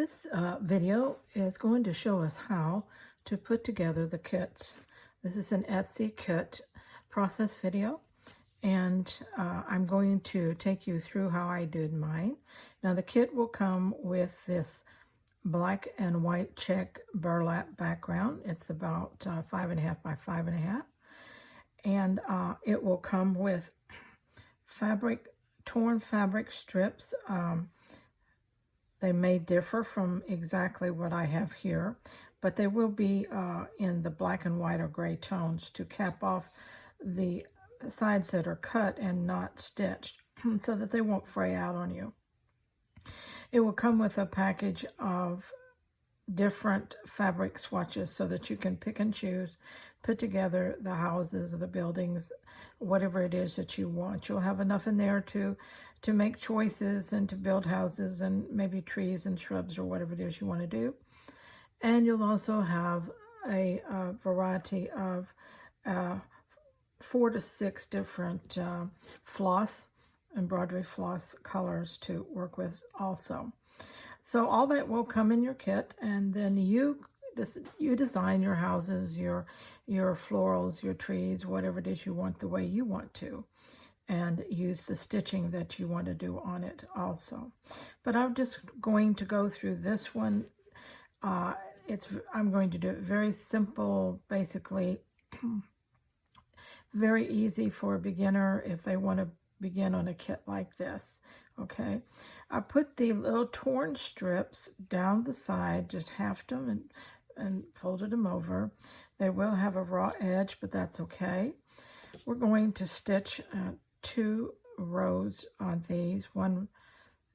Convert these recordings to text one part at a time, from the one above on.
This video is going to show us how to put together the kits. This is an Etsy kit process video, and I'm going to take you through how I did mine. Now the kit will come with this black and white check burlap background. It's about 5.5 by 5.5, and it will come with torn fabric strips. They may differ from exactly what I have here, but they will be in the black and white or gray tones to cap off the sides that are cut and not stitched so that they won't fray out on you. It will come with a package of different fabric swatches so that you can pick and choose, put together the houses or the buildings, whatever it is that you want. You'll have enough in there to make choices and to build houses and maybe trees and shrubs or whatever it is you want to do. And you'll also have a variety of 4 to 6 different embroidery floss colors to work with also. So all that will come in your kit, and then you design your houses, your florals, your trees, whatever it is you want the way you want to, and use the stitching that you want to do on it also. But I'm just going to go through this one. I'm going to do it very simple, basically very easy for a beginner if they want to begin on a kit like this. Okay, I put the little torn strips down the side, just halved them and folded them over. They will have a raw edge, but that's okay. We're going to stitch 2 rows on these, one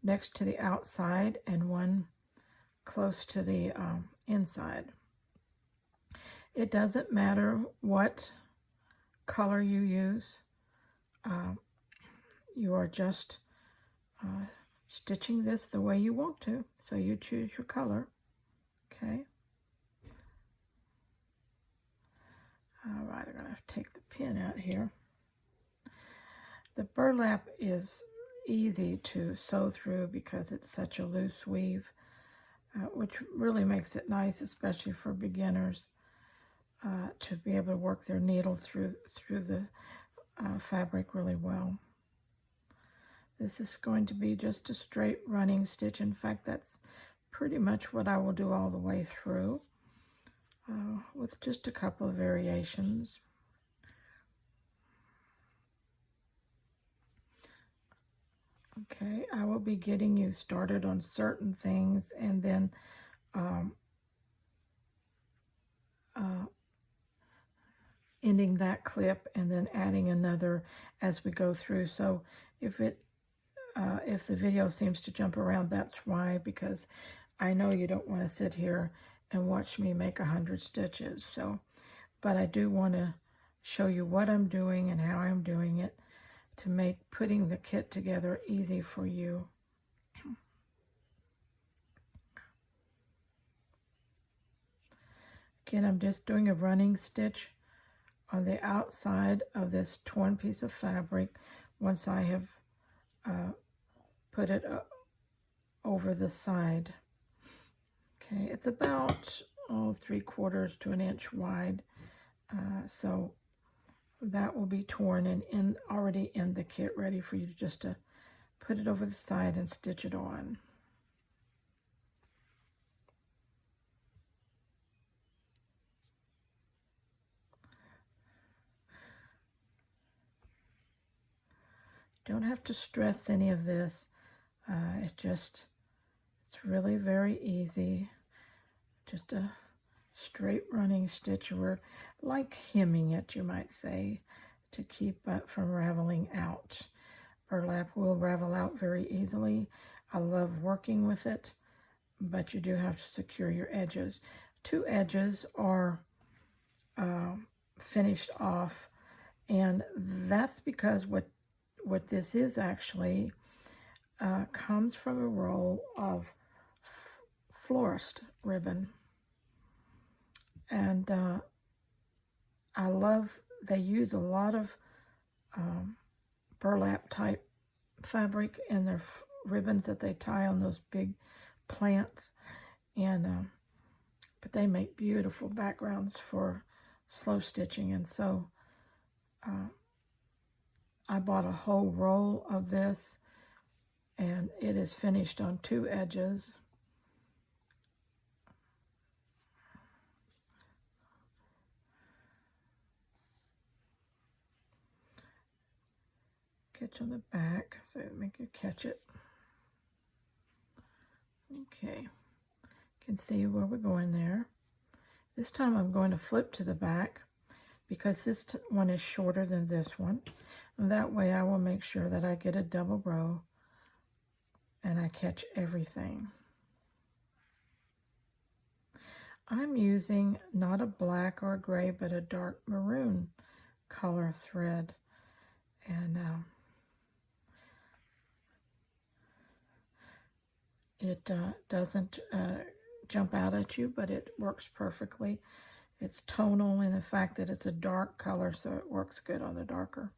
next to the outside and one close to the inside. It doesn't matter what color you use. You are just stitching this the way you want to, so you choose your color. Okay. All right, I'm going to take the pin out here. The burlap is easy to sew through because it's such a loose weave, which really makes it nice, especially for beginners, to be able to work their needle through the fabric really well. This is going to be just a straight running stitch. In fact, that's pretty much what I will do all the way through, with just a couple of variations. Okay, I will be getting you started on certain things and then ending that clip and then adding another as we go through. So if the video seems to jump around, that's why, because I know you don't want to sit here and watch me make 100 stitches. So, but I do want to show you what I'm doing and how I'm doing it to make putting the kit together easy for you. Again, I'm just doing a running stitch on the outside of this torn piece of fabric once I have put it over the side. Okay, it's about 3/4 to an inch wide, so that will be torn and already in the kit, ready for you just to put it over the side and stitch it on. Don't have to stress any of this. It's really very easy. Just a straight running stitch. We're like hemming it, you might say, to keep it from raveling out. Burlap will ravel out very easily. I love working with it, but you do have to secure your edges. 2 edges are finished off, and that's because what this is actually comes from a roll of florist ribbon, and I love, they use a lot of burlap type fabric in their ribbons that they tie on those big plants, and but they make beautiful backgrounds for slow stitching. And so I bought a whole roll of this, and it is finished on 2 edges. Catch on the back, so make you catch it. Okay, you can see where we're going there. This time I'm going to flip to the back because this one is shorter than this one. And that way I will make sure that I get a double row and I catch everything. I'm using not a black or a gray, but a dark maroon color thread. And it doesn't jump out at you, but it works perfectly. It's tonal in the fact that it's a dark color, so it works good on the darker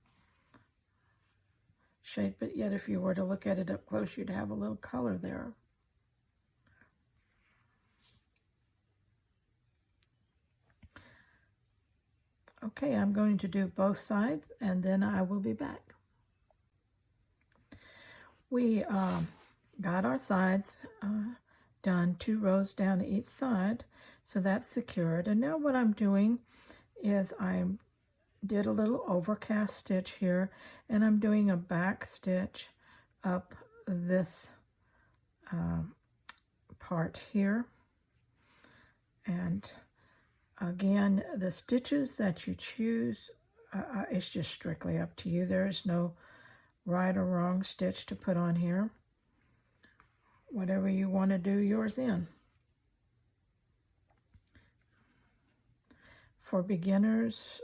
shade. But yet if you were to look at it up close, you'd have a little color there. Okay, I'm going to do both sides, and then I will be back. We got our sides done, 2 rows down each side, so that's secured. And now what I'm doing is I did a little overcast stitch here, and I'm doing a back stitch up this part here. And again, the stitches that you choose, it's just strictly up to you. There is no right or wrong stitch to put on here. Whatever you want to do yours in. For beginners,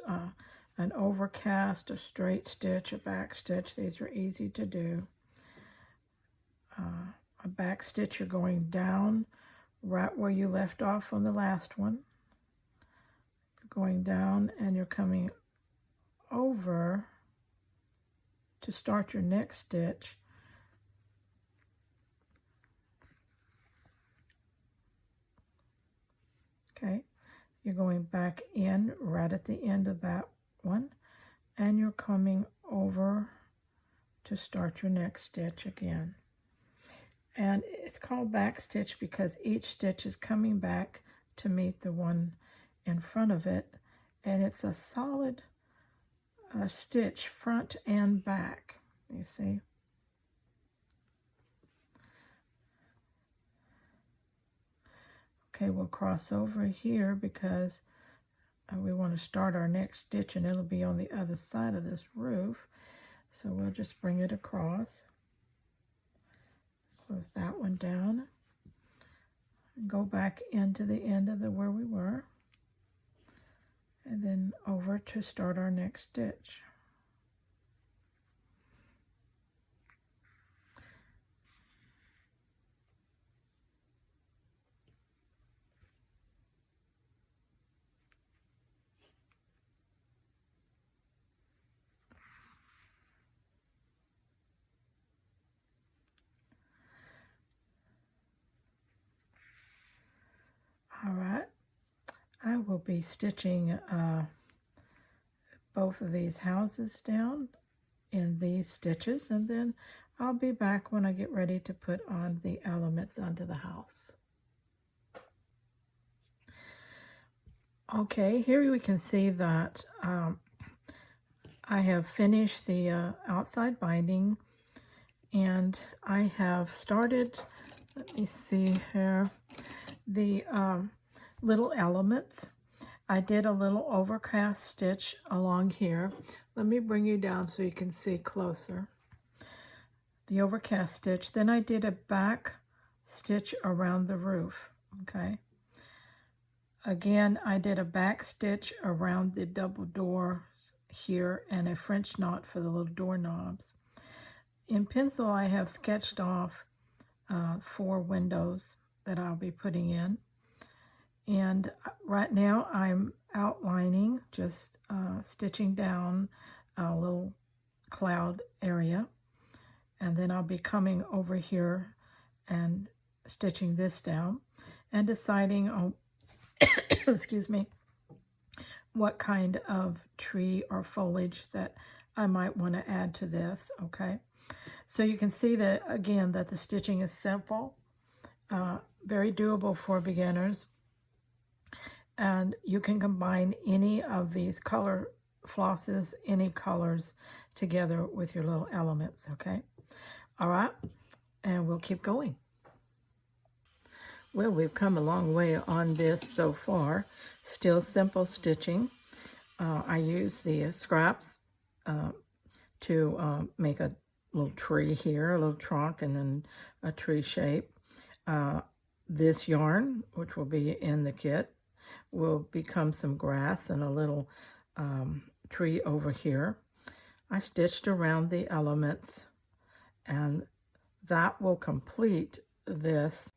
an overcast, a straight stitch, a back stitch, these are easy to do. A back stitch, you're going down right where you left off on the last one. You're going down and you're coming over to start your next stitch. Okay, you're going back in right at the end of that one, and you're coming over to start your next stitch again. And it's called back stitch because each stitch is coming back to meet the one in front of it, and it's a solid stitch front and back, you see. Okay, we'll cross over here because we want to start our next stitch, and it'll be on the other side of this roof. So we'll just bring it across. Close that one down. Go back into the end of where we were. And then over to start our next stitch. All right, I will be stitching both of these houses down in these stitches, and then I'll be back when I get ready to put on the elements onto the house. Okay, here we can see that I have finished the outside binding, and I have started, let me see here, the little elements. I did a little overcast stitch along here. Let me bring you down so you can see closer. The overcast stitch. Then I did a back stitch around the roof. Okay. Again, I did a back stitch around the double door here and a French knot for the little doorknobs. In pencil, I have sketched off 4 windows that I'll be putting in. And right now I'm outlining, just stitching down a little cloud area. And then I'll be coming over here and stitching this down. and deciding on, excuse me, what kind of tree or foliage that I might want to add to this, okay? So you can see that, again, that the stitching is simple, very doable for beginners. And you can combine any of these color flosses, any colors together with your little elements, okay? All right, and we'll keep going. Well, we've come a long way on this so far. Still simple stitching. I use the scraps to make a little tree here, a little trunk, and then a tree shape. This yarn, which will be in the kit, will become some grass and a little tree over here. I stitched around the elements, and that will complete this